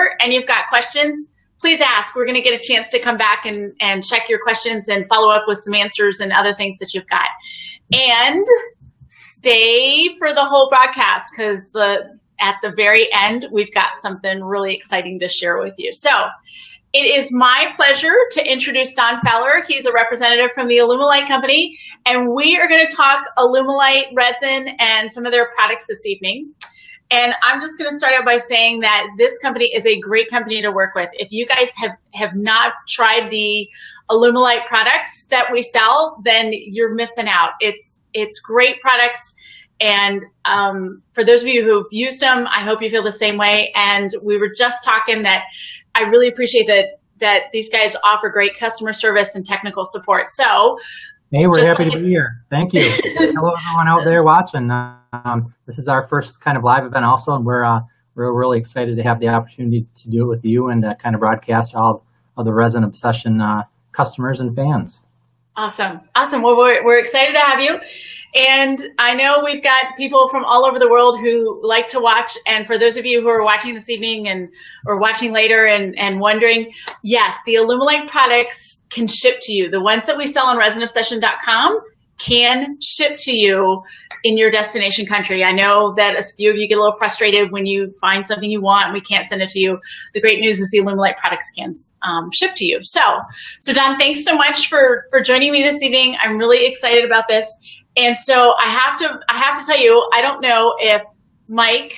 here and you've got questions, please ask. We're going to get a chance to come back and check your questions and follow up with some answers and other things that you've got. And stay for the whole broadcast, because at the very end, we've got something really exciting to share with you. So it is my pleasure to introduce Don Fowler. He's a representative from the Alumilite Company, and we are going to talk Alumilite resin and some of their products this evening. And I'm just going to start out by saying that this company is a great company to work with. If you guys have not tried the Alumilite products that we sell, then you're missing out. It's great products. And for those of you who've used them, I hope you feel the same way. And we were just talking that I really appreciate that these guys offer great customer service and technical support. So, hey, we're happy to be here. Thank you. Hello, everyone out there watching. This is our first kind of live event also, and we're really excited to have the opportunity to do it with you and kind of broadcast all of the Resin Obsession customers and fans. Awesome. Well, we're excited to have you. And I know we've got people from all over the world who like to watch. And for those of you who are watching this evening or watching later and wondering, yes, the Alumilite products can ship to you. The ones that we sell on resinobsession.com can ship to you in your destination country. I know that a few of you get a little frustrated when you find something you want and we can't send it to you. The great news is the Alumilite products can ship to you. So Don, thanks so much for joining me this evening. I'm really excited about this. And so I have to tell you, I don't know if Mike,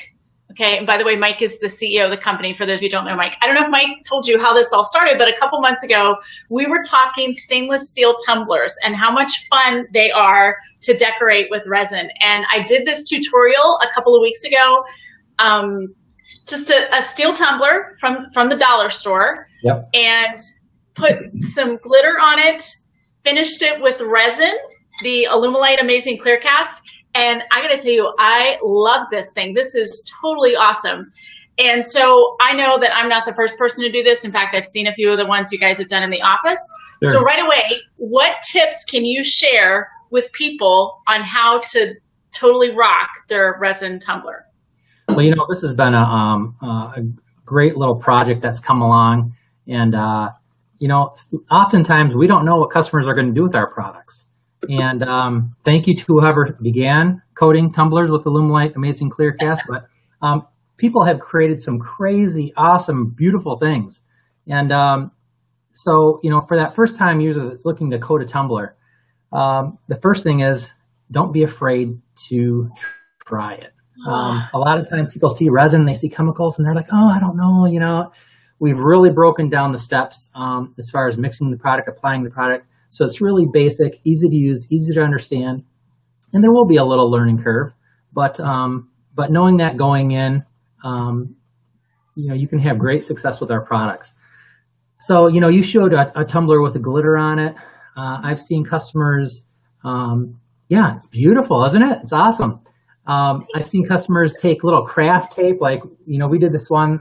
okay, and by the way, Mike is the CEO of the company, for those of you who don't know Mike. I don't know if Mike told you how this all started, but a couple months ago, we were talking stainless steel tumblers and how much fun they are to decorate with resin. And I did this tutorial a couple of weeks ago, just a steel tumbler from the dollar store. Yep. And put some glitter on it, finished it with resin, the Alumilite Amazing Clear Cast. And I got to tell you, I love this thing. This is totally awesome. And so I know that I'm not the first person to do this. In fact, I've seen a few of the ones you guys have done in the office. Sure. So right away, what tips can you share with people on how to totally rock their resin tumbler? Well, this has been a great little project that's come along. And, oftentimes we don't know what customers are going to do with our products. And thank you to whoever began coating tumblers with Alumilite Amazing Clear Cast. But people have created some crazy, awesome, beautiful things. And so, for that first time user that's looking to coat a tumbler, the first thing is don't be afraid to try it. A lot of times people see resin, they see chemicals, and they're like, oh, I don't know. We've really broken down the steps as far as mixing the product, applying the product. So it's really basic, easy to use, easy to understand, and there will be a little learning curve. But knowing that going in, you can have great success with our products. So you showed a tumbler with a glitter on it. I've seen customers. It's beautiful, isn't it? It's awesome. I've seen customers take little craft tape, like we did this one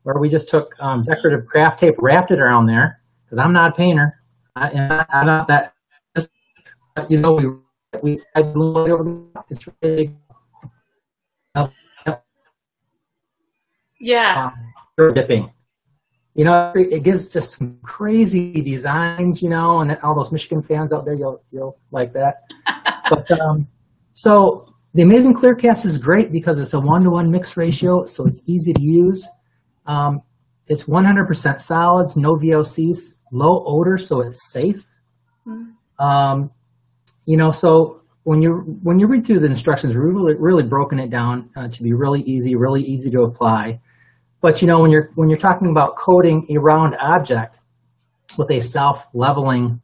where we just took decorative craft tape, wrapped it around there, because I'm not a painter. I'm not that. Just, we tried blue over. It's really dipping. It gives just some crazy designs, and all those Michigan fans out there, you'll like that. But so the Amazing Clear Cast is great because it's a 1-to-1 mix ratio, so it's easy to use. It's 100% solids, no VOCs, low odor, so it's safe. Mm-hmm. So when you read through the instructions, we're really broken it down to be really easy to apply. But when you're talking about coating a round object with a self-leveling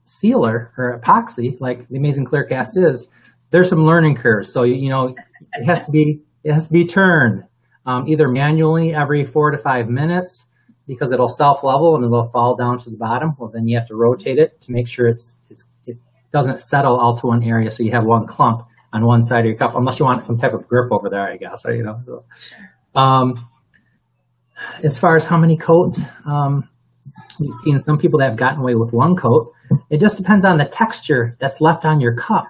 sealer or epoxy, like the Amazing Clear Cast is, there's some learning curves. So it has to be turned either manually every 4 to 5 minutes, because it'll self-level and it'll fall down to the bottom. Well, then you have to rotate it to make sure it doesn't settle all to one area, so you have one clump on one side of your cup, unless you want some type of grip over there, I guess. Right, So, as far as how many coats, you've seen some people that have gotten away with one coat. It just depends on the texture that's left on your cup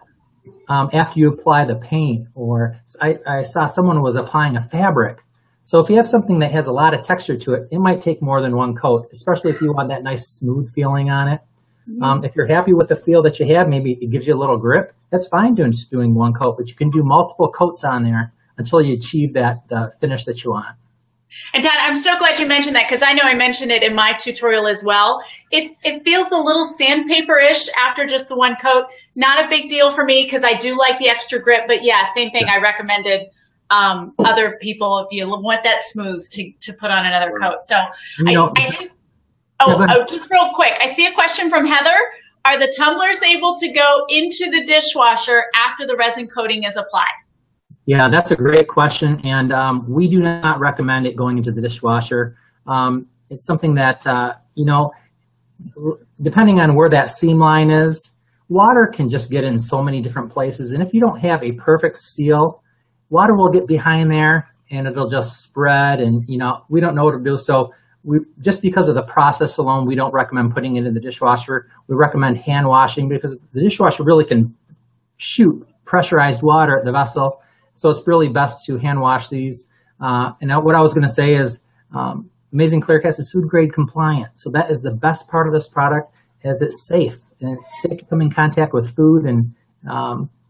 after you apply the paint. Or I saw someone was applying a fabric. So if you have something that has a lot of texture to it, it might take more than one coat, especially if you want that nice smooth feeling on it. If you're happy with the feel that you have, maybe it gives you a little grip, that's fine just doing one coat, but you can do multiple coats on there until you achieve that finish that you want. And Don, I'm so glad you mentioned that, because I know I mentioned it in my tutorial as well. It feels a little sandpaper-ish after just the one coat. Not a big deal for me because I do like the extra grip, but yeah, same thing. I recommended other people, if you want that smooth, to put on another coat. So just real quick, I see a question from Heather. Are the tumblers able to go into the dishwasher after the resin coating is applied? Yeah, that's a great question, and we do not recommend it going into the dishwasher. It's something that, depending on where that seam line is, water can just get in so many different places, and if you don't have a perfect seal, water will get behind there, and it'll just spread, and, we don't know what to do. So just because of the process alone, we don't recommend putting it in the dishwasher. We recommend hand washing, because the dishwasher really can shoot pressurized water at the vessel. So it's really best to hand wash these. And what I was going to say is Amazing Clear Cast is food grade compliant. So that is the best part of this product, as it's safe. And it's safe to come in contact with food. And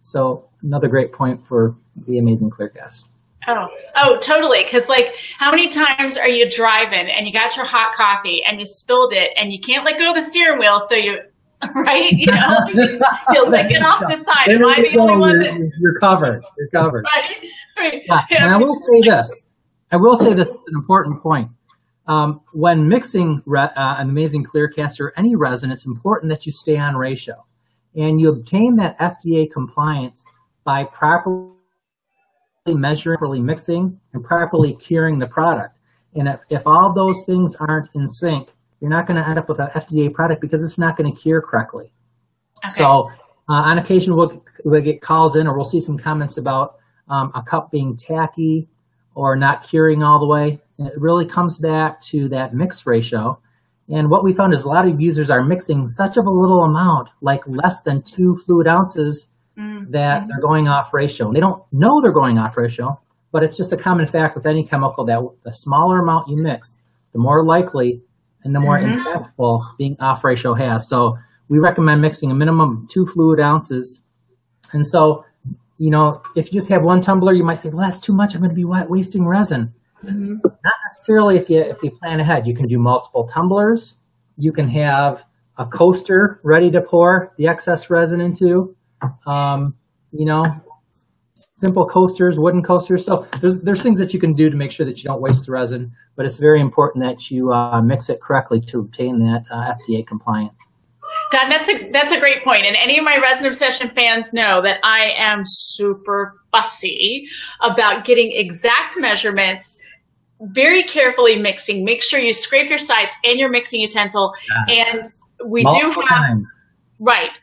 so another great point for the Amazing Clear Cast. Oh, totally. Because, how many times are you driving and you got your hot coffee and you spilled it and you can't let go of the steering wheel, so you, right? You'll lick it off the side. Am I the only one that... You're covered. Right. Yeah. And I will say this is an important point. When mixing an Amazing Clear Cast or any resin, it's important that you stay on ratio. And you obtain that FDA compliance by properly measuring, properly mixing, and properly curing the product. And if all those things aren't in sync, you're not going to end up with an FDA product, because it's not going to cure correctly. Okay. So on occasion, we'll get calls in, or we'll see some comments about a cup being tacky or not curing all the way. And it really comes back to that mix ratio. And what we found is a lot of users are mixing such of a little amount, like less than 2 fluid ounces, that they're going off ratio. And they don't know they're going off ratio, but it's just a common fact with any chemical that the smaller amount you mix, the more likely and the more impactful being off ratio has. So we recommend mixing a minimum of 2 fluid ounces. And so, if you just have one tumbler, you might say, well, that's too much. I'm going to be wasting resin. Not necessarily if you plan ahead. You can do multiple tumblers. You can have a coaster ready to pour the excess resin into. Simple coasters, wooden coasters. So there's things that you can do to make sure that you don't waste the resin, but it's very important that you mix it correctly to obtain that FDA compliant. Don, that's a great point. And any of my Resin Obsession fans know that I am super fussy about getting exact measurements, very carefully mixing. Make sure you scrape your sides and your mixing utensil. Yes. And we do have, right.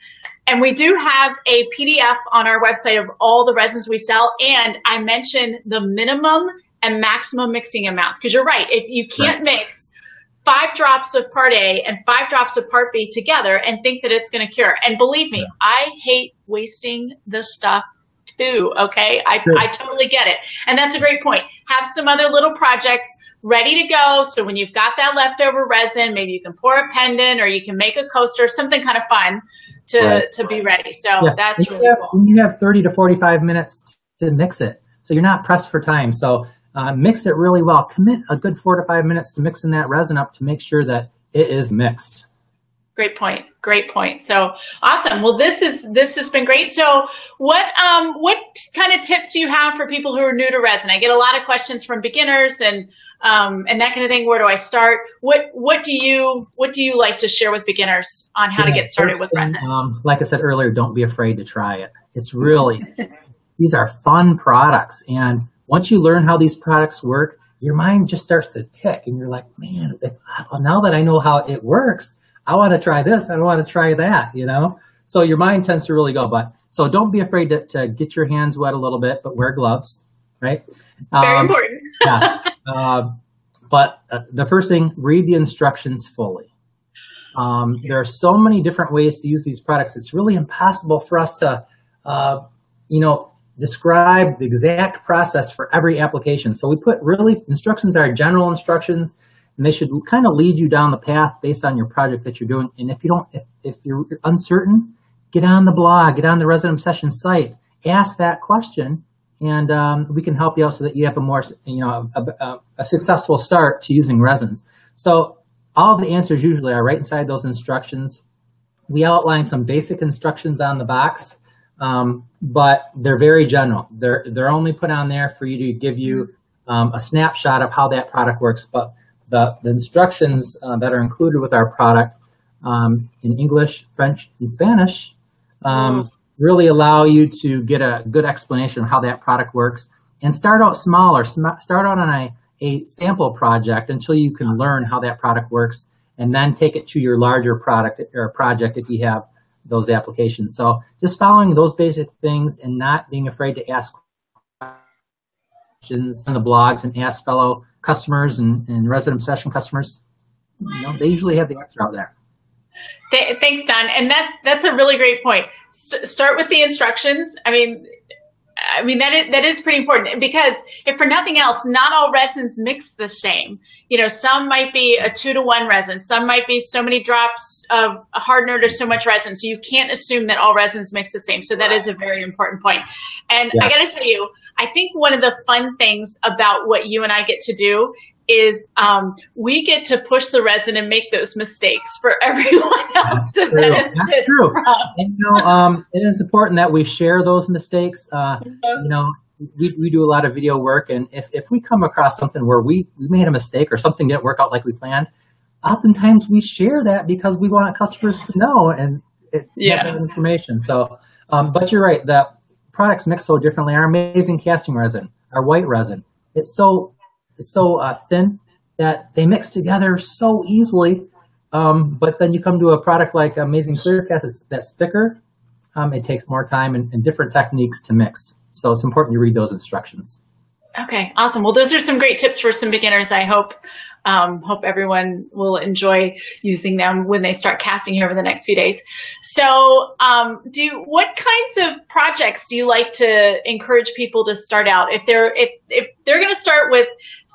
And we do have a PDF on our website of all the resins we sell. And I mentioned the minimum and maximum mixing amounts. Because you're right. If you can't mix 5 drops of part A and 5 drops of part B together and think that it's going to cure. And believe me, I hate wasting the stuff too. Okay. I totally get it. And that's a great point. Have some other little projects ready to go. So when you've got that leftover resin, maybe you can pour a pendant, or you can make a coaster, something kind of fun to be ready. So that's really cool. You have 30 to 45 minutes to mix it. So you're not pressed for time. So mix it really well. Commit a good 4 to 5 minutes to mixing that resin up to make sure that it is mixed. Great point. So awesome. Well, this has been great. So what kind of tips do you have for people who are new to resin? I get a lot of questions from beginners and that kind of thing. Where do I start? What do you like to share with beginners on how to get started with resin? Like I said earlier, don't be afraid to try it. It's really, these are fun products. And once you learn how these products work, your mind just starts to tick and you're like, man, now that I know how it works, I want to try this. I want to try that, So your mind tends to really go. So don't be afraid to get your hands wet a little bit, but wear gloves, right? Very important. But the first thing, read the instructions fully. There are so many different ways to use these products. It's really impossible for us to, describe the exact process for every application. So we put instructions are general instructions, and they should kind of lead you down the path based on your project that you're doing. And if you're uncertain, get on the blog, get on the Resin Obsession site, ask that question, and we can help you out so that you have a successful start to using resins. So all the answers usually are right inside those instructions. We outline some basic instructions on the box, but they're very general. They're only put on there for you to give you a snapshot of how that product works. But the instructions that are included with our product in English, French, and Spanish really allow you to get a good explanation of how that product works, and start out smaller. Start out on a sample project until you can learn how that product works, and then take it to your larger product or project if you have those applications. So just following those basic things and not being afraid to ask questions on the blogs and ask fellow customers and Resin Obsession customers. They usually have the answer out there. Thanks, Don. And that's a really great point. Start with the instructions. I mean that is pretty important, because if for nothing else, not all resins mix the same. Some might be a 2-to-1 resin. Some might be so many drops of a hardener to so much resin. So you can't assume that all resins mix the same. So that is a very important point. And I got to tell you, I think one of the fun things about what you and I get to do is we get to push the resin and make those mistakes for everyone else to benefit. That's true. From. And, it is important that we share those mistakes. We do a lot of video work, and if we come across something where we made a mistake or something didn't work out like we planned, oftentimes we share that because we want customers to know and have that information. So, but you're right, the products mix so differently. Our amazing casting resin, our white resin, it's so thin that they mix together so easily. But then you come to a product like Amazing Clear Cast that's thicker. It takes more time and different techniques to mix. So it's important you read those instructions. Okay, awesome. Well, those are some great tips for some beginners. I hope everyone will enjoy using them when they start casting here over the next few days. So what kinds of projects do you like to encourage people to start out? If they're going to start with,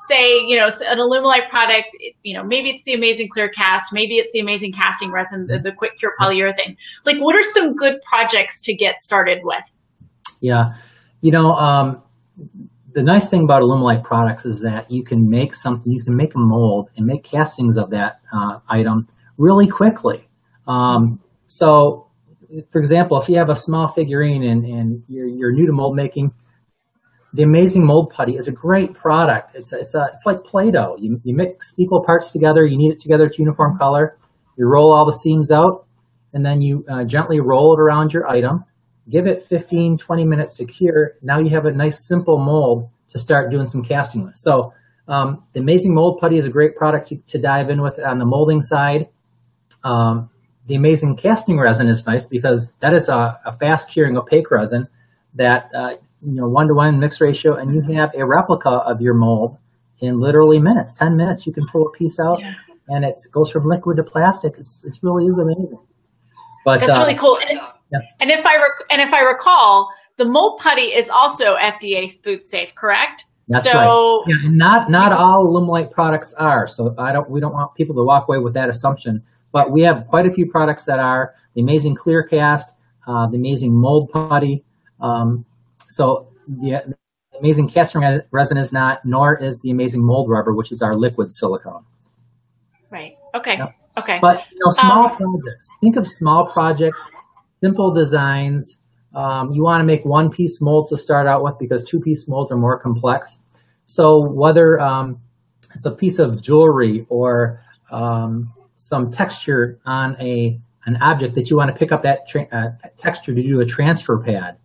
say, an Alumilite product, maybe it's the Amazing Clear Cast, maybe it's the Amazing Casting Resin, the Quick Cure Polyurethane. Like, what are some good projects to get started with? Yeah. The nice thing about Alumilite products is that you can make something, you can make a mold and make castings of that item really quickly. So, for example, if you have a small figurine and you're new to mold making, the Amazing Mold Putty is a great product. It's like Play-Doh. You mix equal parts together, you knead it together to uniform color, you roll all the seams out, and then you gently roll it around your item. Give it 15, 20 minutes to cure. Now you have a nice simple mold to start doing some casting with. So the Amazing Mold Putty is a great product to dive in with on the molding side. The Amazing Casting Resin is nice because that is a fast curing opaque resin that 1-to-1 mix ratio, and you have a replica of your mold in literally minutes. 10 minutes you can pull a piece out, and it goes from liquid to plastic. It's really is amazing. But that's really cool. And if I recall, the mold putty is also FDA food safe, correct? That's right. Yeah, not all Alumilite products are. So we don't want people to walk away with that assumption. But we have quite a few products that are the Amazing Clear Cast, the Amazing Mold Putty. So the Amazing Casting Resin is not, nor is the Amazing Mold Rubber, which is our liquid silicone. Right. Okay. Yep. Okay. But small projects. Think of small projects. Simple designs. You want to make one-piece molds to start out with because two-piece molds are more complex. So whether it's a piece of jewelry or some texture on an object that you want to pick up that texture to do a transfer pad,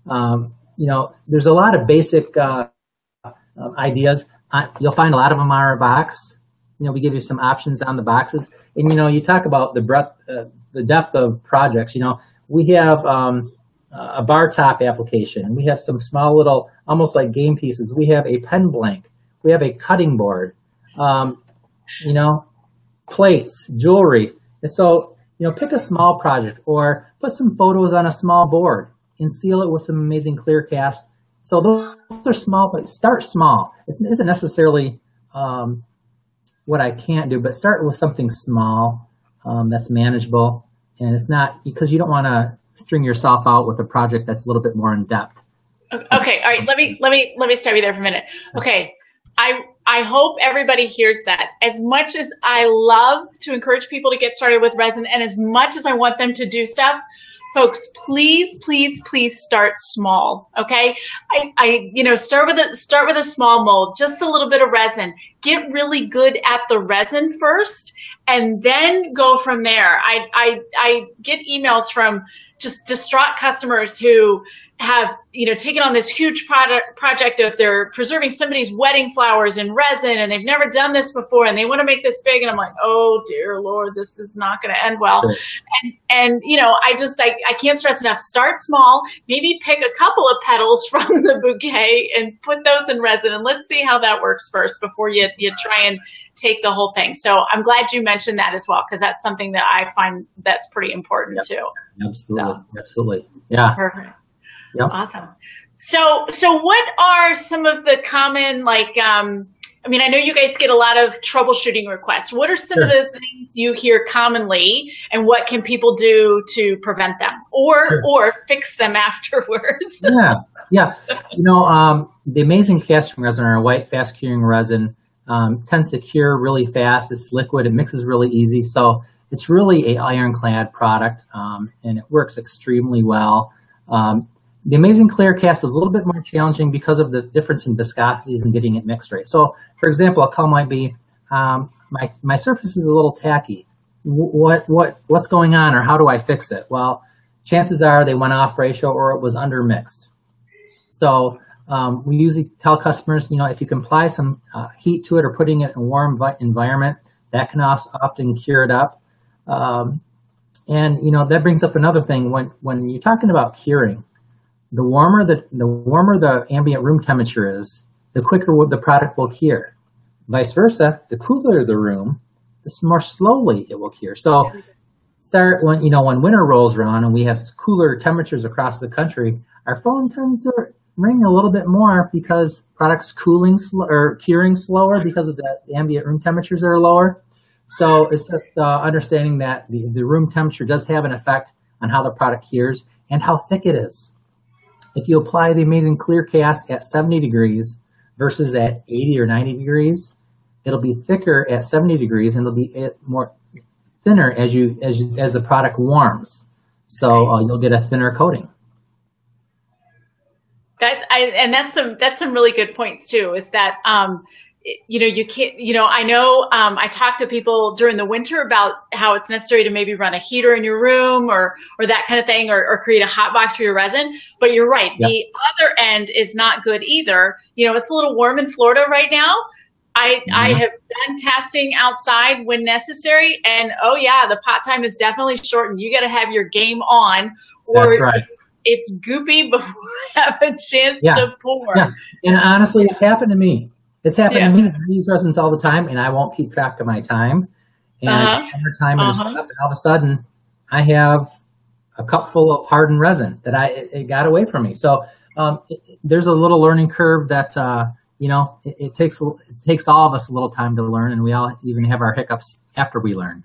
there's a lot of basic ideas. You'll find a lot of them on our box. We give you some options on the boxes. And, you talk about the depth of projects. We have a bar top application. We have some small little, almost like game pieces. We have a pen blank. We have a cutting board, plates, jewelry. And so, pick a small project or put some photos on a small board and seal it with some Amazing Clear Cast So those are small, but start small. It isn't necessarily what I can't do, but start with something small that's manageable. And it's not because you don't want to string yourself out with a project that's a little bit more in depth. Okay. All right. Let me stop you there for a minute. Okay. I hope everybody hears that. As much as I love to encourage people to get started with resin, and as much as I want them to do stuff, folks, please start small. Okay. Start with a small mold, just a little bit of resin. Get really good at the resin first, and then go from there. I get emails from just distraught customers who have, taken on this huge project of they're preserving somebody's wedding flowers in resin, and they've never done this before, and they want to make this big. And I'm like, oh dear Lord, this is not going to end well. Sure. And I can't stress enough. Start small. Maybe pick a couple of petals from the bouquet and put those in resin, and let's see how that works first before you try and take the whole thing. So I'm glad you mentioned that as well, because that's something that I find that's pretty important too. Absolutely. Yeah. Perfect. Yep. Awesome. So what are some of the common, I know you guys get a lot of troubleshooting requests. What are some of the things you hear commonly, and what can people do to prevent them or fix them afterwards? Yeah. The amazing casting resin, or white fast curing resin, tends to cure really fast. It's liquid. It mixes really easy. So it's really an ironclad product, and it works extremely well. The Amazing Clear Cast is a little bit more challenging because of the difference in viscosities and getting it mixed right. So, for example, a call might be, my surface is a little tacky. What's going on, or how do I fix it? Well, chances are they went off ratio or it was under mixed. So we usually tell customers, if you can apply some heat to it or putting it in a warm environment, that can often cure it up. And that brings up another thing. When you're talking about curing, the warmer the ambient room temperature is, the quicker the product will cure. Vice versa, the cooler the room, the more slowly it will cure. So start when winter rolls around and we have cooler temperatures across the country, our phone tends to ring a little bit more because products curing slower because of the ambient room temperatures are lower. So it's just understanding that the room temperature does have an effect on how the product cures and how thick it is. If you apply the Amazing Clear Cast at 70 degrees versus at 80 or 90 degrees, it'll be thicker at 70 degrees and it'll be more thinner as the product warms. So you'll get a thinner coating. That's some really good points too. Is that you can't, I know, I talk to people during the winter about how it's necessary to maybe run a heater in your room or that kind of thing, or create a hot box for your resin. But you're right. Yep. The other end is not good either. It's a little warm in Florida right now. I have done casting outside when necessary. And the pot time is definitely shortened. You got to have your game on, or that's right. It's goopy before I have a chance to pour. Yeah. And honestly, it's happened to me. It's happened to me. I use resins all the time, and I won't keep track of my time. And over time, and all of a sudden, I have a cup full of hardened resin that it got away from me. So there's a little learning curve that it takes all of us a little time to learn, and we all even have our hiccups after we learn.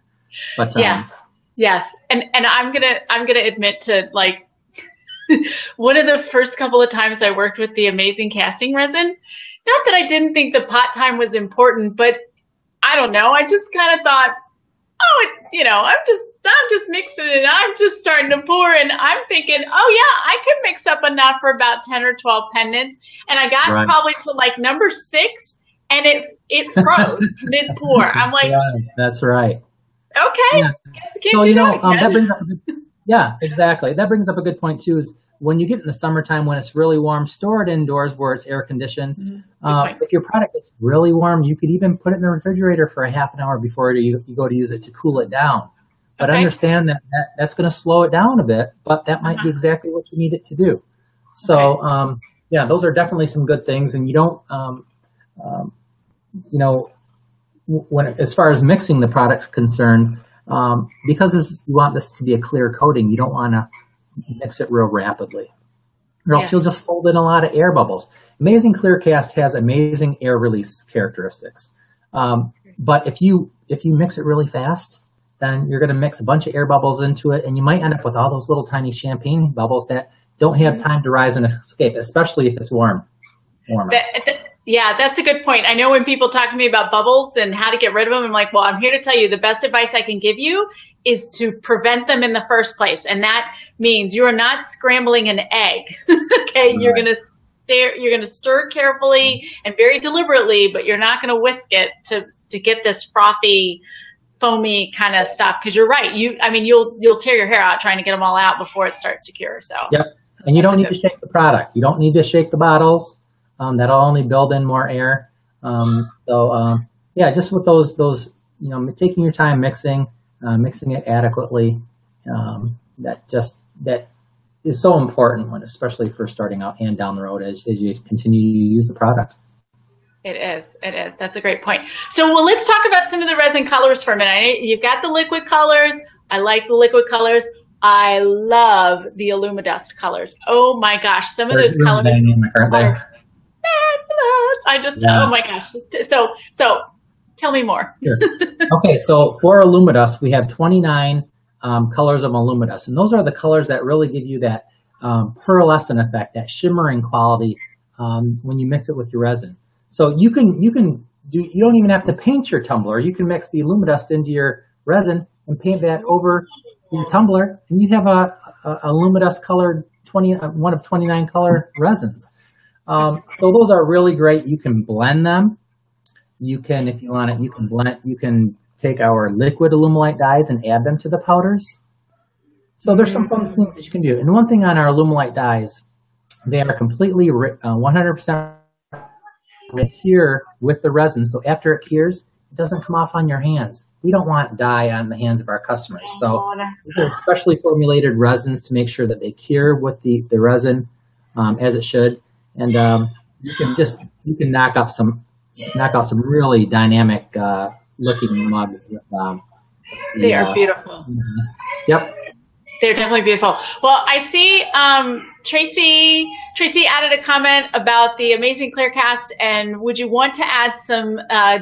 But yes, and I'm gonna admit to one of the first couple of times I worked with the Amazing Casting Resin. Not that I didn't think the pot time was important, but I don't know. I just kind of thought, I'm just mixing it. I'm just starting to pour, and I'm thinking, I could mix up enough for about 10 or 12 pendants. And I got probably to number 6, and it froze mid pour. I'm like, that's right. Okay, guess I can't do that. That brings up exactly. That brings up a good point too. Is when you get in the summertime when it's really warm, store it indoors where it's air conditioned. Mm-hmm. If your product is really warm, you could even put it in the refrigerator for a half an hour before you go to use it to cool it down. But understand that's going to slow it down a bit, but that might be exactly what you need it to do. So, those are definitely some good things. And you don't, as far as mixing the product's concerned, because you want this to be a clear coating, you don't want to mix it real rapidly. or else you'll just fold in a lot of air bubbles. Amazing Clear Cast has amazing air release characteristics. But if you mix it really fast, then you're going to mix a bunch of air bubbles into it, and you might end up with all those little tiny champagne bubbles that don't have time to rise and escape, especially if it's warmer. Yeah, that's a good point. I know when people talk to me about bubbles and how to get rid of them, I'm like, well, I'm here to tell you the best advice I can give you is to prevent them in the first place. And that means you are not scrambling an egg. Okay. Right. You're going to stir carefully and very deliberately, but you're not going to whisk it to get this frothy, foamy kind of stuff. Cause you're right. You'll tear your hair out trying to get them all out before it starts to cure. So, yep. And you don't need to shake the product. You don't need to shake the bottles. That'll only build in more air. Just with those, taking your time mixing it adequately. That is so important especially for starting out and down the road as you continue to use the product. It is. That's a great point. So, let's talk about some of the resin colors for a minute. You've got the liquid colors. I like the liquid colors. I love the Alumidust colors. Oh my gosh, some of those colors are fabulous. Oh my gosh. So tell me more. Sure. Okay, so for Alumidust, we have 29 colors of Alumidust, and those are the colors that really give you that pearlescent effect, that shimmering quality when you mix it with your resin. So you don't even have to paint your tumbler. You can mix the Alumidust into your resin and paint that over your tumbler, and you have a Alumidust colored one of 29 color resins. So those are really great. You can blend them. You can, if you want it, you can take our liquid Alumilite dyes and add them to the powders. So there's some fun things that you can do. And one thing on our Alumilite dyes, they are completely 100% adhere with the resin. So after it cures, it doesn't come off on your hands. We don't want dye on the hands of our customers. So they're specially formulated resins to make sure that they cure with the resin as it should. And you can knock out some really dynamic looking mugs with they are beautiful. Yep. They're definitely beautiful. Well, I see Tracy added a comment about the Amazing Clear Cast, and would you want to add some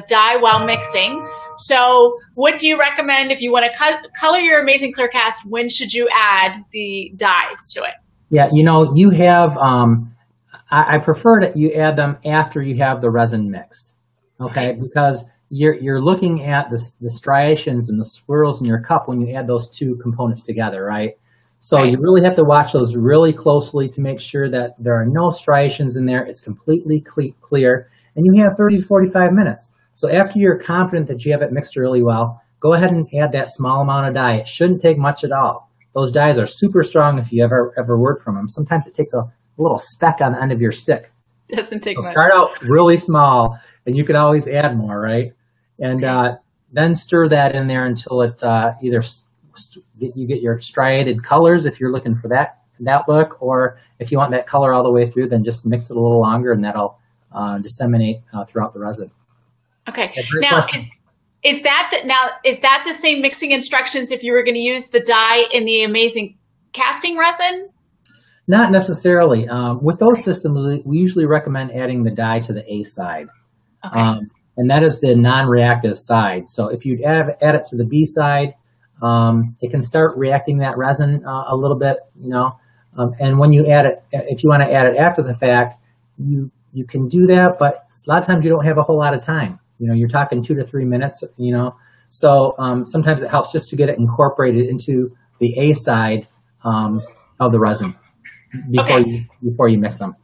dye while mixing? So what do you recommend if you want to color your Amazing Clear Cast? When should you add the dyes to it? Yeah, you have I prefer that you add them after you have the resin mixed, okay? Because you're looking at the striations and the swirls in your cup when you add those two components together, right? So you really have to watch those really closely to make sure that there are no striations in there. It's completely clear, and you have 30 to 45 minutes. So after you're confident that you have it mixed really well, go ahead and add that small amount of dye. It shouldn't take much at all. Those dyes are super strong if you ever work from them. Sometimes it takes a little speck on the end of your stick. Doesn't take much. Start out really small, and you can always add more, right? And then stir that in there until it either you get your striated colors if you're looking for that look, or if you want that color all the way through, then just mix it a little longer, and that'll disseminate throughout the resin. Okay. Now, is that the same mixing instructions if you were going to use the dye in the Amazing casting resin? Not necessarily. With those systems, we usually recommend adding the dye to the A side. Okay. And that is the non-reactive side. So if you add it to the B side, it can start reacting that resin a little bit, and when you add it, if you want to add it after the fact, you can do that, but a lot of times you don't have a whole lot of time. You're talking 2 to 3 minutes, So sometimes it helps just to get it incorporated into the A side of the resin before you mix them.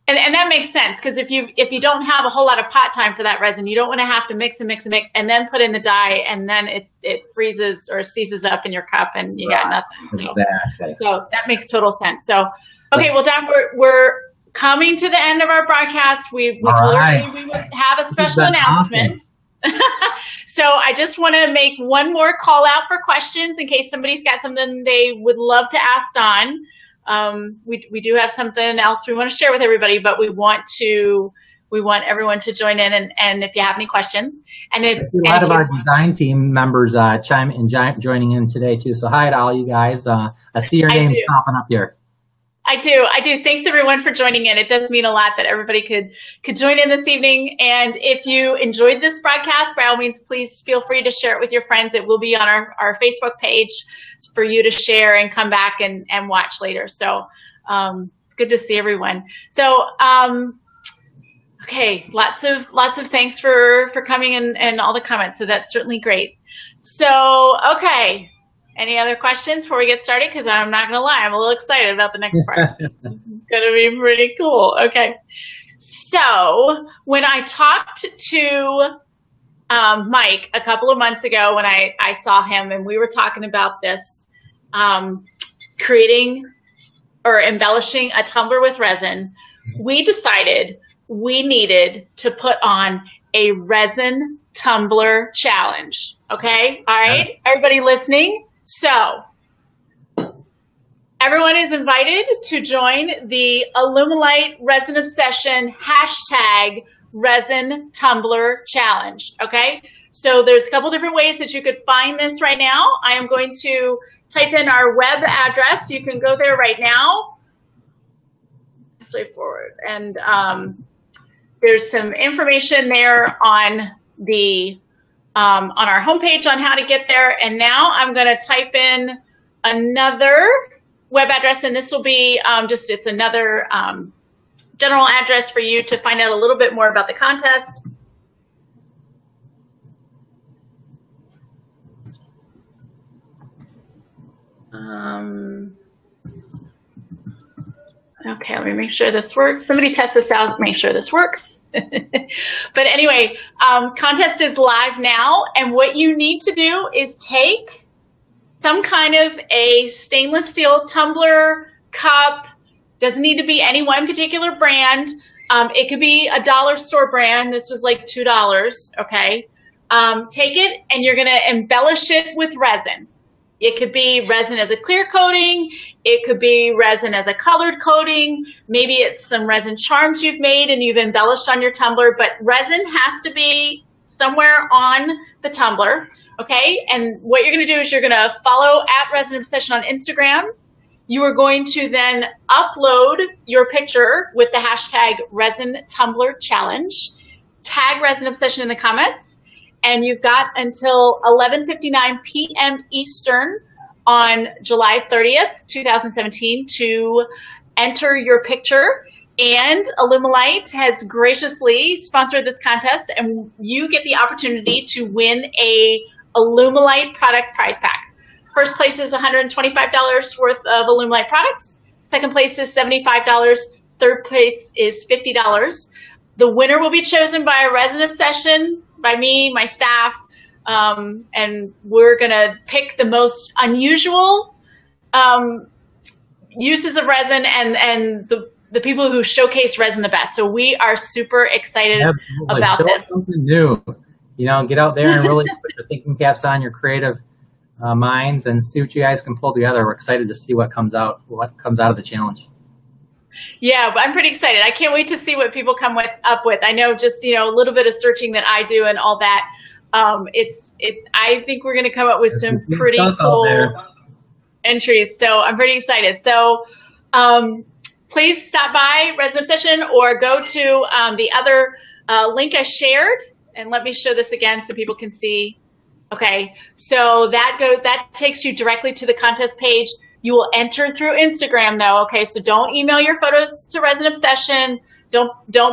And that makes sense, because if you don't have a whole lot of pot time for that resin, you don't want to have to mix and then put in the dye, and then it freezes or seizes up in your cup and you got nothing. So, exactly. So that makes total sense. So, okay, well, Don, we're coming to the end of our broadcast. We told everybody we would have a special announcement. Awesome. So I just want to make one more call out for questions in case somebody's got something they would love to ask Don. We do have something else we want to share with everybody, but we want everyone to join in and if you have any questions. And if a lot of our design team members joining in today too. So hi to all you guys. I see your names popping up here. I do. Thanks everyone for joining in. It does mean a lot that everybody could join in this evening. And if you enjoyed this broadcast, by all means, please feel free to share it with your friends. It will be on our Facebook page for you to share and come back and watch later. So it's good to see everyone. So okay, lots of thanks for coming and all the comments. So that's certainly great. So okay. Any other questions before we get started? Because I'm not going to lie, I'm a little excited about the next part. It's going to be pretty cool. Okay. So when I talked to Mike a couple of months ago when I saw him and we were talking about this, creating or embellishing a tumbler with resin, we decided we needed to put on a resin tumbler challenge. Okay. All right. Everybody listening? So everyone is invited to join the Alumilite Resin Obsession # Resin Tumbler Challenge. Okay. So there's a couple different ways that you could find this right now. I am going to type in our web address. You can go there right now. Actually forward. And there's some information there on the on our homepage on how to get there. And now I'm going to type in another web address, and this will be it's another general address for you to find out a little bit more about the contest. Okay, let me make sure this works. Somebody test this out, make sure this works. But anyway, contest is live now, and what you need to do is take some kind of a stainless steel tumbler, cup. Doesn't need to be any one particular brand. It could be a dollar store brand. This was like $2. Okay. Take it and you're going to embellish it with resin. It could be resin as a clear coating. It could be resin as a colored coating. Maybe it's some resin charms you've made and you've embellished on your tumbler, but resin has to be somewhere on the tumbler. Okay. And what you're going to do is you're going to follow @Resin Obsession on Instagram. You are going to then upload your picture with the # Resin Tumbler Challenge. Tag Resin Obsession in the comments. And you've got until 11:59 p.m. Eastern on July 30th, 2017 to enter your picture. And Alumilite has graciously sponsored this contest, and you get the opportunity to win a Alumilite product prize pack. First place is $125 worth of Alumilite products. Second place is $75. Third place is $50. The winner will be chosen by a Resin Obsession, by me, my staff, and we're going to pick the most unusual uses of resin and the people who showcase resin the best. So we are super excited about Show this. us something new. You know, get out there and really put your thinking caps on, your creative minds, and see what you guys can pull together. We're excited to see what comes out of the challenge. Yeah, but I'm pretty excited. I can't wait to see what people come up with. I know just, a little bit of searching that I do and all that. I think we're going to come up with some pretty cool entries. So I'm pretty excited. So please stop by Resin Obsession or go to the other link I shared. And let me show this again so people can see. Okay, so that takes you directly to the contest page. You will enter through Instagram though. Okay, so don't email your photos to Resin Obsession. Don't do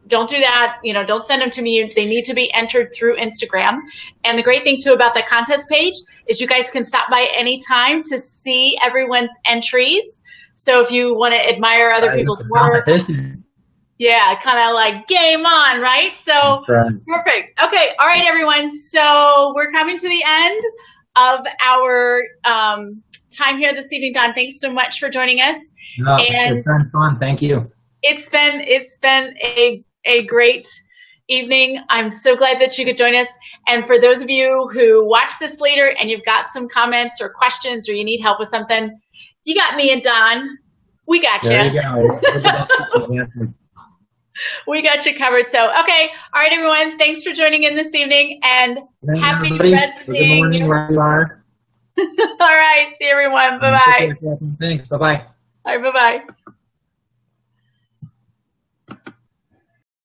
that. Don't send them to me. They need to be entered through Instagram. And the great thing too about the contest page is you guys can stop by any time to see everyone's entries. So if you want to admire other people's work, yeah, kind of like game on, right? So perfect. Okay, all right, everyone. So we're coming to the end of our time here this evening. Don, thanks so much for joining us. No, it's been fun. Thank you. It's been a great evening. I'm so glad that you could join us. And for those of you who watch this later and you've got some comments or questions or you need help with something, you got me and Don. We got you. There you go. We got you covered. So, okay. All right, everyone. Thanks for joining in this evening and happy resining. Good morning, where you are. All right. See everyone. Bye-bye. Thanks. Bye-bye. All right, bye-bye.